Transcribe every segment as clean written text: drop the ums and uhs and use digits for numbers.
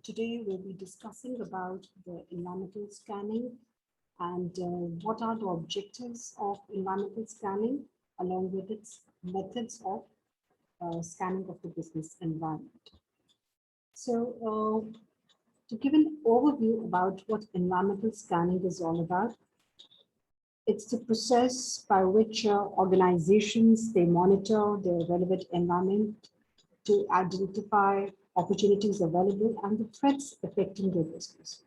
Today we'll be discussing about the environmental scanning and what are the objectives of environmental scanning along with its methods of scanning of the business environment. So to give an overview about what environmental scanning is all about, it's the process by which organizations, they monitor the relevant environment to identify opportunities available and the threats affecting their business.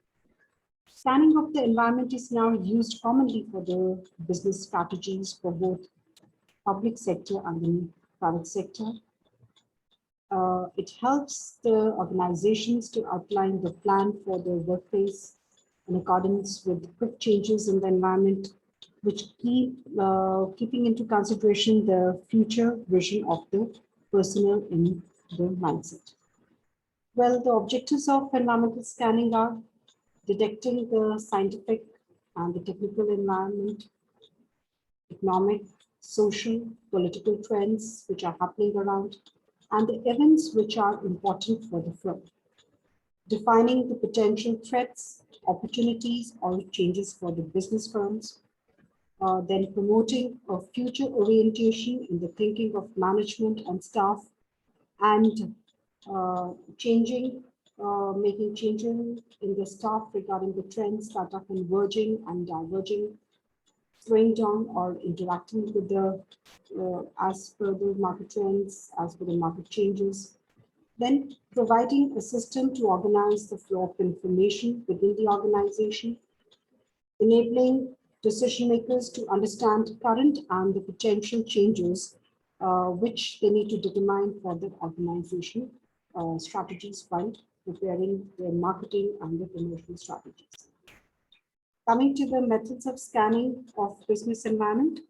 Scanning of the environment is now used commonly for the business strategies for both public sector and the private sector. It helps the organizations to outline the plan for their workplace in accordance with quick changes in the environment, which keeping into consideration the future vision of the personnel in the mindset. Well, the objectives of environmental scanning are detecting the scientific and the technical environment, economic, social, political trends which are happening around, and the events which are important for the firm. Defining the potential threats, opportunities, or changes for the business firms. Then promoting a future orientation in the thinking of management and staff, and making changes in the staff regarding the trends that are converging and diverging, slowing down or interacting with the as per the market trends, as per the market changes. Then providing a system to organize the flow of information within the organization, enabling decision makers to understand current and the potential changes which they need to determine for the organization strategies while preparing their marketing and the promotional strategies. Coming to the methods of scanning of business environment,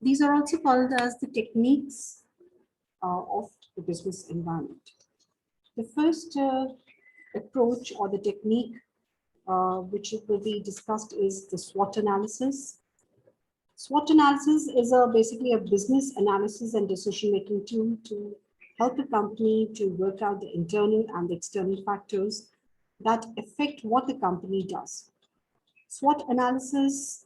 these are also called as the techniques of the business environment. The first approach or the technique which will be discussed is the SWOT analysis. SWOT analysis is basically a business analysis and decision-making tool to help a company to work out the internal and the external factors that affect what the company does. SWOT analysis,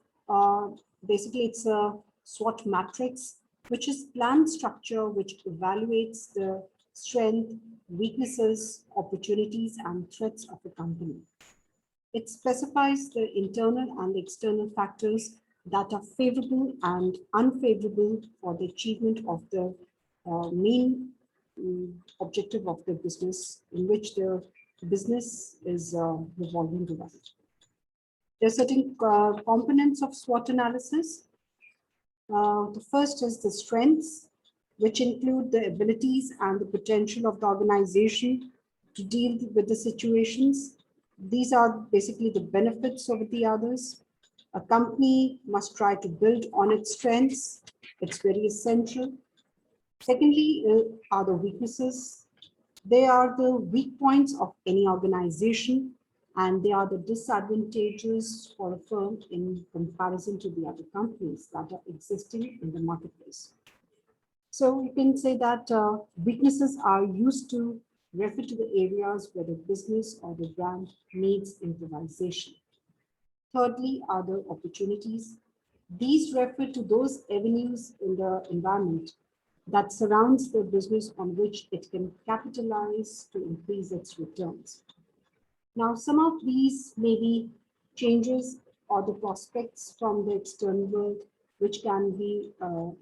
basically it's a SWOT matrix, which is plan structure which evaluates the strength, weaknesses, opportunities, and threats of a company. It specifies the internal and external factors that are favorable and unfavorable for the achievement of the main objective of the business in which the business is revolving around. There are certain components of SWOT analysis. The first is the strengths, which include the abilities and the potential of the organization to deal with the situations. These are basically the benefits over the others. A company must try to build on its strengths. It's very essential. Secondly, are the weaknesses. They are the weak points of any organization, and they are the disadvantages for a firm in comparison to the other companies that are existing in the marketplace. So you can say that weaknesses are used to refer to the areas where the business or the brand needs improvisation. Thirdly, are the opportunities. These refer to those avenues in the environment that surrounds the business on which it can capitalize to increase its returns. Now, some of these may be changes or the prospects from the external world, which can be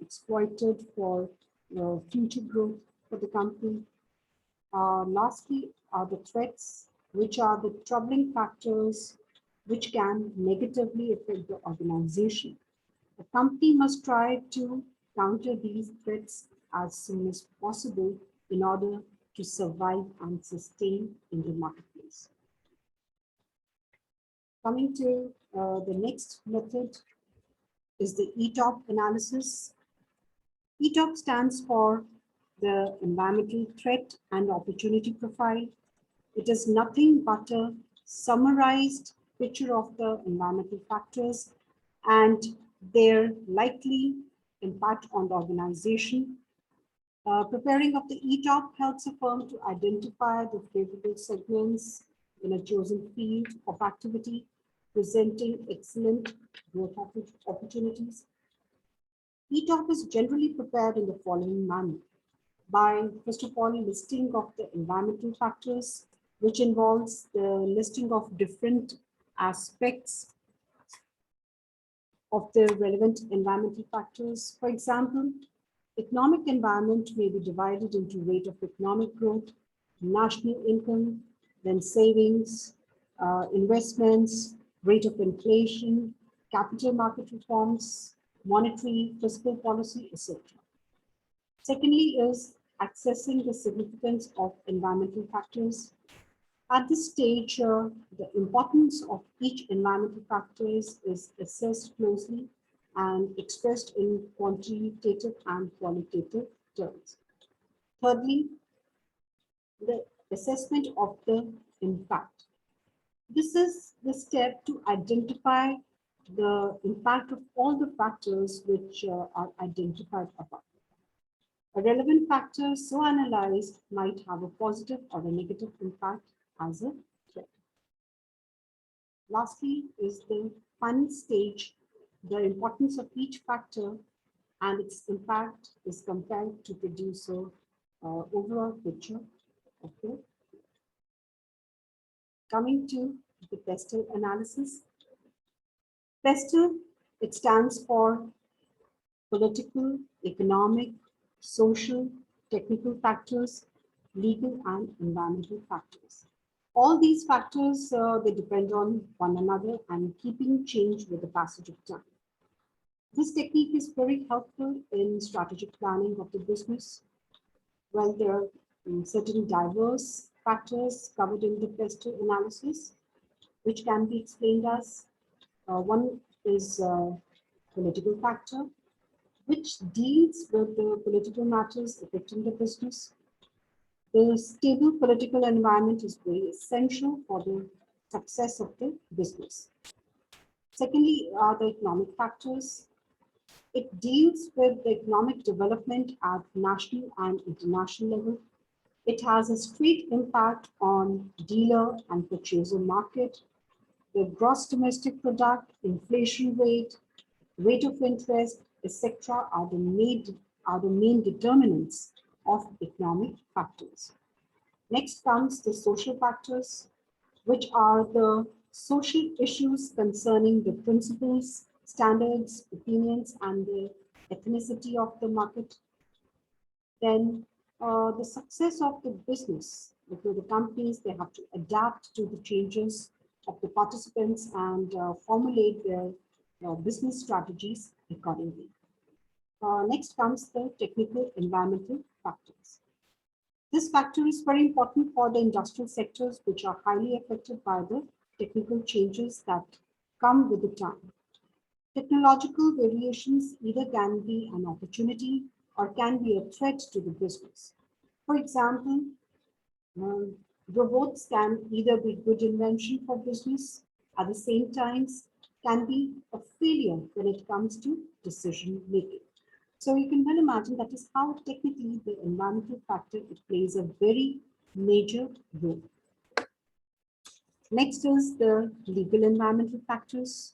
exploited for future growth for the company. Lastly, are the threats, which are the troubling factors which can negatively affect the organization. The company must try to counter these threats as soon as possible in order to survive and sustain in the marketplace. Coming to the next method is the ETOP analysis. ETOP stands for the environmental threat and opportunity profile. It is nothing but a summarized picture of the environmental factors and their likely impact on the organization. Preparing of the ETOP helps a firm to identify the favorable segments in a chosen field of activity, presenting excellent growth opportunities. ETOP is generally prepared in the following manner: by, first of all, listing of the environmental factors, which involves the listing of different aspects of the relevant environmental factors. For example, economic environment may be divided into rate of economic growth, national income, then savings, investments, rate of inflation, capital market reforms, monetary, fiscal policy, etc. Secondly is assessing the significance of environmental factors. At this stage, the importance of each environmental factors is assessed closely and expressed in quantitative and qualitative terms. Thirdly, the assessment of the impact. This is the step to identify the impact of all the factors which are identified above. A relevant factor so analyzed might have a positive or a negative impact as a threat. Lastly is the final stage. The importance of each factor and its impact is compared to produce a overall picture of the. Coming to the PESTEL analysis. PESTEL, it stands for political, economic, social, technical factors, legal and environmental factors. All these factors, they depend on one another and keeping change with the passage of time. This technique is very helpful in strategic planning of the business. Well, there are certain diverse factors covered in the PESTEL analysis, which can be explained as one is political factor, which deals with the political matters affecting the business. The stable political environment is very essential for the success of the business. Secondly, are the economic factors. It deals with the economic development at national and international level. It has a straight impact on dealer and purchaser market, the gross domestic product, inflation rate, rate of interest, etc. are the main determinants of economic factors. Next comes the social factors, which are the social issues concerning the principles, standards, opinions, and the ethnicity of the market. Then the success of the business, because the companies, they have to adapt to the changes of the participants and formulate their business strategies accordingly. Next comes the technical environmental factors. This factor is very important for the industrial sectors which are highly affected by the technical changes that come with the time. Technological variations either can be an opportunity or can be a threat to the business. For example, robots can either be good invention for business, at the same time can be a failure when it comes to decision making. So you can well imagine that is how technically the environmental factor, it plays a very major role. Next is the legal environmental factors.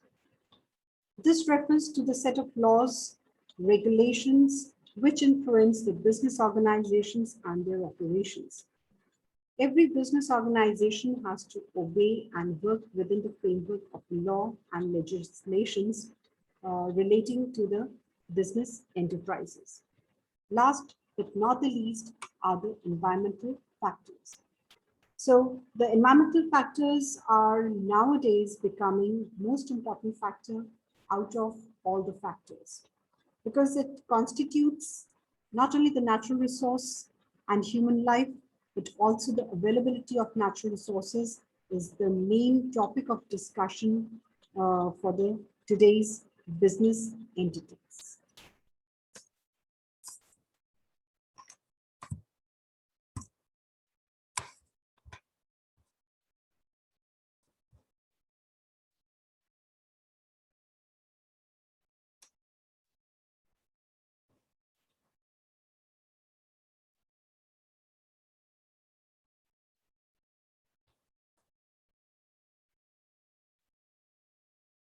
This refers to the set of laws, regulations, which influence the business organizations and their operations. Every business organization has to obey and work within the framework of law and legislations relating to the business enterprises. Last but not the least are the environmental factors. So the environmental factors are nowadays becoming most important factor out of all the factors, because it constitutes not only the natural resource and human life, but also the availability of natural resources is the main topic of discussion for the today's business entities.